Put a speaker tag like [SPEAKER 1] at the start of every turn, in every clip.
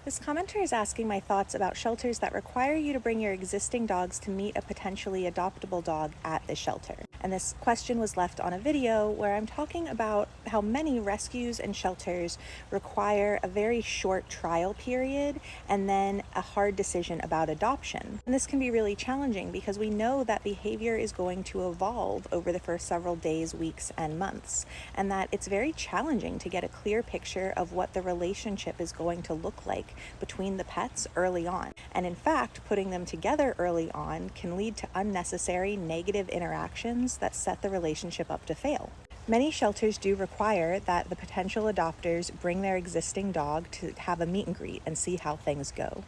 [SPEAKER 1] This commenter is asking my thoughts about shelters that require you to bring your existing dogs to meet a potentially adoptable dog at the shelter. And this question was left on a video where I'm talking about how many rescues and shelters require a very short trial period and then a hard decision about adoption. And this can be really challenging because we know that behavior is going to evolve over the first several days, weeks, and months, and that it's very challenging to get a clear picture of what the relationship is going to look like between the pets early on. And in fact, putting them together early on can lead to unnecessary negative interactions that set the relationship up to fail. Many shelters do require that the potential adopters bring their existing dog to have a meet and greet and see how things go.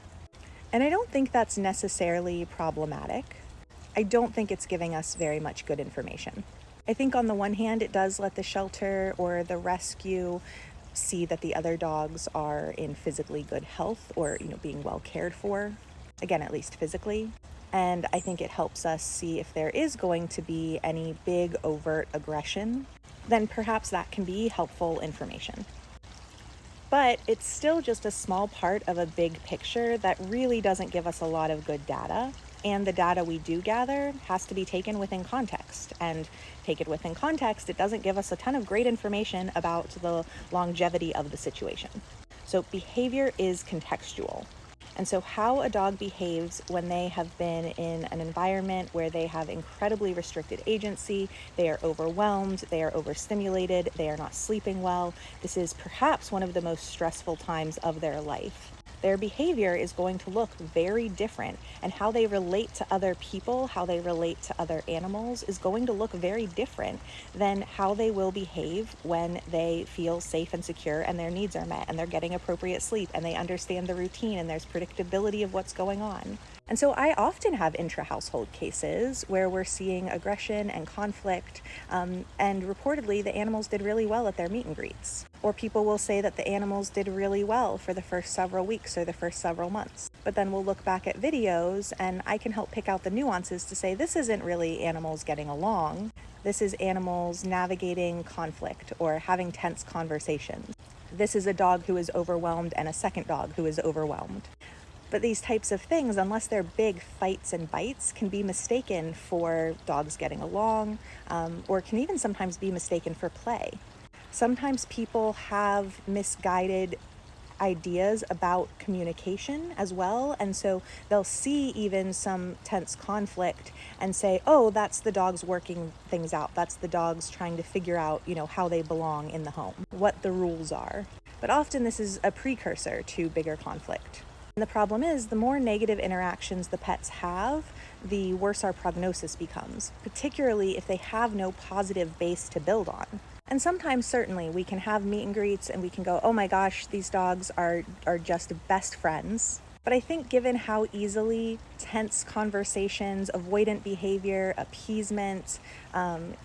[SPEAKER 1] And I don't think that's necessarily problematic. I don't think it's giving us very much good information. I think on the one hand, it does let the shelter or the rescue see that the other dogs are in physically good health or, being well cared for, again, at least physically. And I think it helps us see if there is going to be any big overt aggression, then perhaps that can be helpful information. But it's still just a small part of a big picture that really doesn't give us a lot of good data. And the data we do gather has to be taken within context. And taken within context, it doesn't give us a ton of great information about the longevity of the situation. So behavior is contextual. And so how a dog behaves when they have been in an environment where they have incredibly restricted agency, they are overwhelmed, they are overstimulated, they are not sleeping well. This is perhaps one of the most stressful times of their life. Their behavior is going to look very different, and how they relate to other people, how they relate to other animals is going to look very different than how they will behave when they feel safe and secure and their needs are met and they're getting appropriate sleep and they understand the routine and there's predictability of what's going on. And so I often have intra-household cases where we're seeing aggression and conflict, and reportedly the animals did really well at their meet and greets. Or people will say that the animals did really well for the first several weeks or the first several months. But then we'll look back at videos and I can help pick out the nuances to say this isn't really animals getting along. This is animals navigating conflict or having tense conversations. This is a dog who is overwhelmed and a second dog who is overwhelmed. But these types of things, unless they're big fights and bites, can be mistaken for dogs getting along, or can even sometimes be mistaken for play. Sometimes people have misguided ideas about communication as well, and so they'll see even some tense conflict and say, oh, that's the dogs working things out. That's the dogs trying to figure out, how they belong in the home, what the rules are. But often this is a precursor to bigger conflict. And the problem is, the more negative interactions the pets have, the worse our prognosis becomes, particularly if they have no positive base to build on. And sometimes, certainly, we can have meet and greets and we can go, oh my gosh, these dogs are just best friends. But I think given how easily tense conversations, avoidant behavior, appeasement,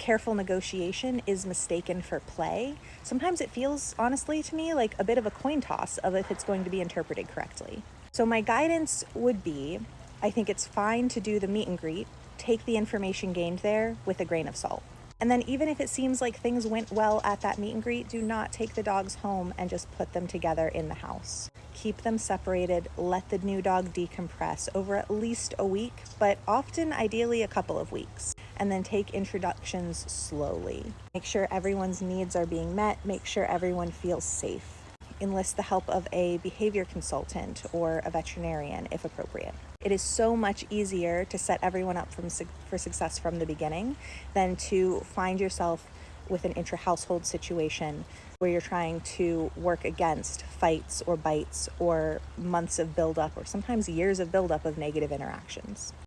[SPEAKER 1] careful negotiation is mistaken for play, sometimes it feels, honestly, to me like a bit of a coin toss of if it's going to be interpreted correctly. So my guidance would be, I think it's fine to do the meet and greet, take the information gained there with a grain of salt. And then even if it seems like things went well at that meet and greet, do not take the dogs home and just put them together in the house. Keep them separated, let the new dog decompress over at least a week, but often ideally a couple of weeks. And then take introductions slowly. Make sure everyone's needs are being met, make sure everyone feels safe. Enlist the help of a behavior consultant or a veterinarian if appropriate. It is so much easier to set everyone up for success from the beginning than to find yourself with an intra-household situation where you're trying to work against fights or bites or months of buildup or sometimes years of buildup of negative interactions.